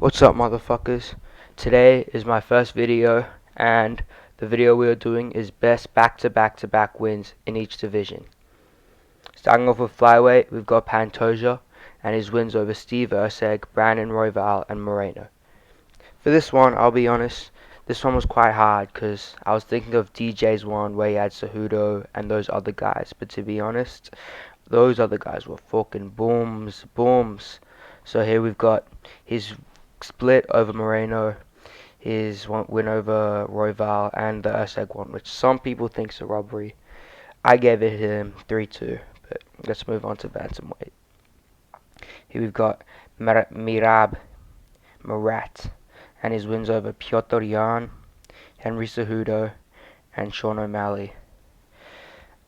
What's up, motherfuckers? Today is my first video, and the video we are doing is best back-to-back-to-back wins in each division. Starting off with flyweight, we've got Pantoja and his wins over Steve Erceg, Brandon Royval, and Moreno. For this one, I'll be honest, this one was quite hard because I was thinking of DJ's one where he had Cejudo and those other guys, but to be honest, those other guys were fucking booms. So here we've got his split over Moreno, his win over Royval, and the Erceg one, which some people think is a robbery. I gave it him 3-2, but let's move on to bantamweight. Here we've got Murat and his wins over Piotr Jan, Henry Cejudo, and Sean O'Malley.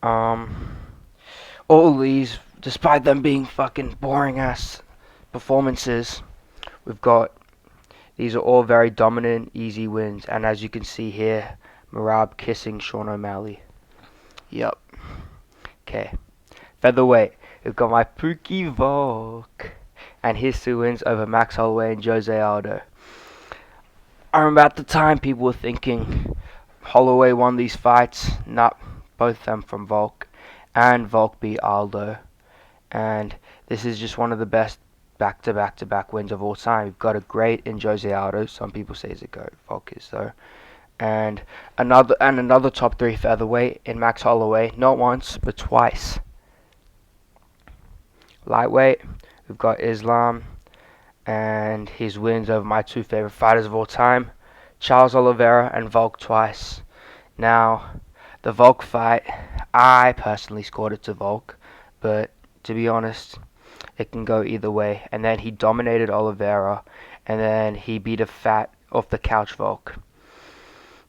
All these, despite them being fucking boring ass performances, these are all very dominant, easy wins, and as you can see here, Merab kissing Sean O'Malley. Yup. Okay. Featherweight, we've got my Pookie Volk and his 2 wins over Max Holloway and Jose Aldo. I remember at the time people were thinking Holloway won these fights. Not both of them from Volk, and Volk beat Aldo. And this is just one of the best back-to-back-to-back wins of all time. We've got a great in Jose Aldo. Some people say he's a GOAT. Volk is though. And another top 3 featherweight in Max Holloway, not once but twice. Lightweight, we've got Islam and his wins over my 2 favorite fighters of all time, Charles Oliveira and Volk twice. Now, the Volk fight, I personally scored it to Volk, but to be honest, it can go either way. And then he dominated Oliveira, and then he beat a fat off the couch Volk,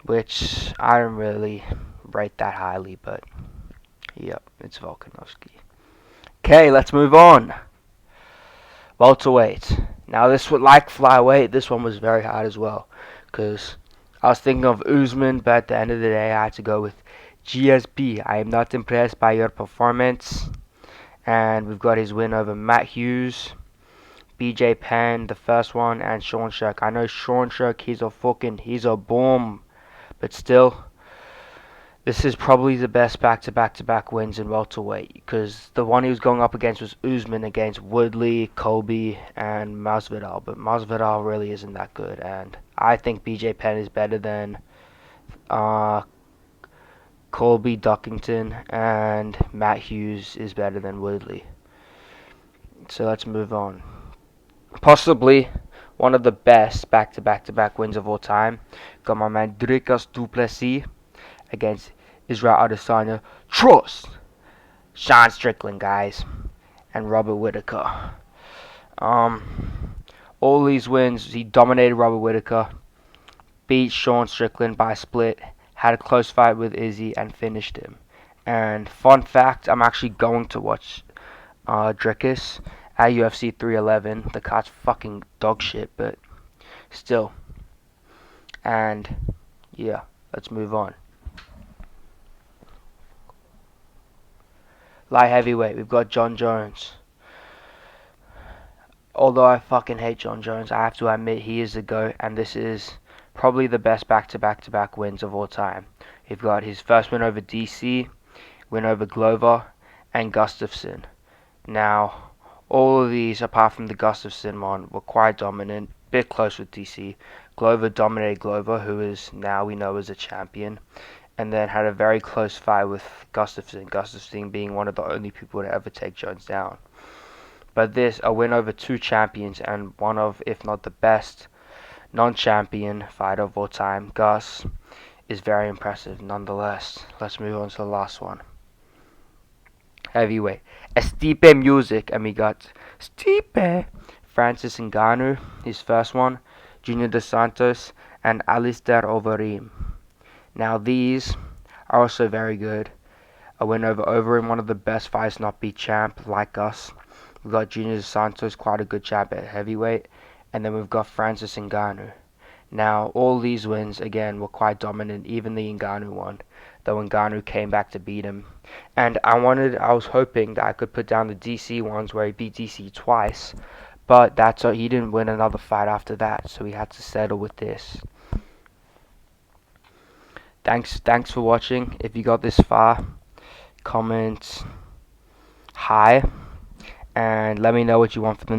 which I don't really rate that highly, but yep, it's Volkanovski. Okay, let's move on. Welterweight. Now this would, like flyweight, this one was very hard as well, because I was thinking of Usman, but at the end of the day I had to go with GSP. I am not impressed by your performance. And we've got his win over Matt Hughes, BJ Penn, the first one, and Sean Sherk. I know Sean Sherk, he's a bomb. But still, this is probably the best back-to-back-to-back wins in welterweight. Because the one he was going up against was Usman against Woodley, Colby, and Masvidal. But Masvidal really isn't that good. And I think BJ Penn is better than Colby Duckington, and Matt Hughes is better than Woodley. So let's move on. Possibly one of the best back-to-back-to-back wins of all time. Got my man Dricus du Plessis against Israel Adesanya. Trust! Sean Strickland, guys. And Robert Whittaker. All these wins, he dominated Robert Whittaker, beat Sean Strickland by split, had a close fight with Izzy and finished him. And fun fact, I'm actually going to watch Dricus at UFC 311. The card's fucking dog shit, but still. And yeah, let's move on. Light heavyweight, we've got John Jones. Although I fucking hate John Jones, I have to admit he is the GOAT, and this is probably the best back-to-back-to-back wins of all time. You've got his first win over DC, win over Glover, and Gustafsson. Now, all of these, apart from the Gustafsson one, were quite dominant, bit close with DC. Glover dominated Glover, who is now we know is a champion, and then had a very close fight with Gustafsson. Gustafsson being one of the only people to ever take Jones down. But this, a win over 2 champions and one of, if not the best, non-champion fighter of all time, Gus, is very impressive nonetheless. Let's move on to the last one. Heavyweight. Stipe Miocic, and we got Stipe, Francis Ngannou, his first one, Junior Dos Santos, and Alistair Overeem. Now these are also very good. A win over Overeem, one of the best fights not beat champ like Gus. We've got Junior Dos Santos, quite a good champ at heavyweight. And then we've got Francis Ngannou. Now, all these wins, again, were quite dominant, even the Ngannou one, though Ngannou came back to beat him. And I was hoping that I could put down the DC ones where he beat DC twice, but he didn't win another fight after that, so he had to settle with this. Thanks for watching. If you got this far, comment hi and let me know what you want from the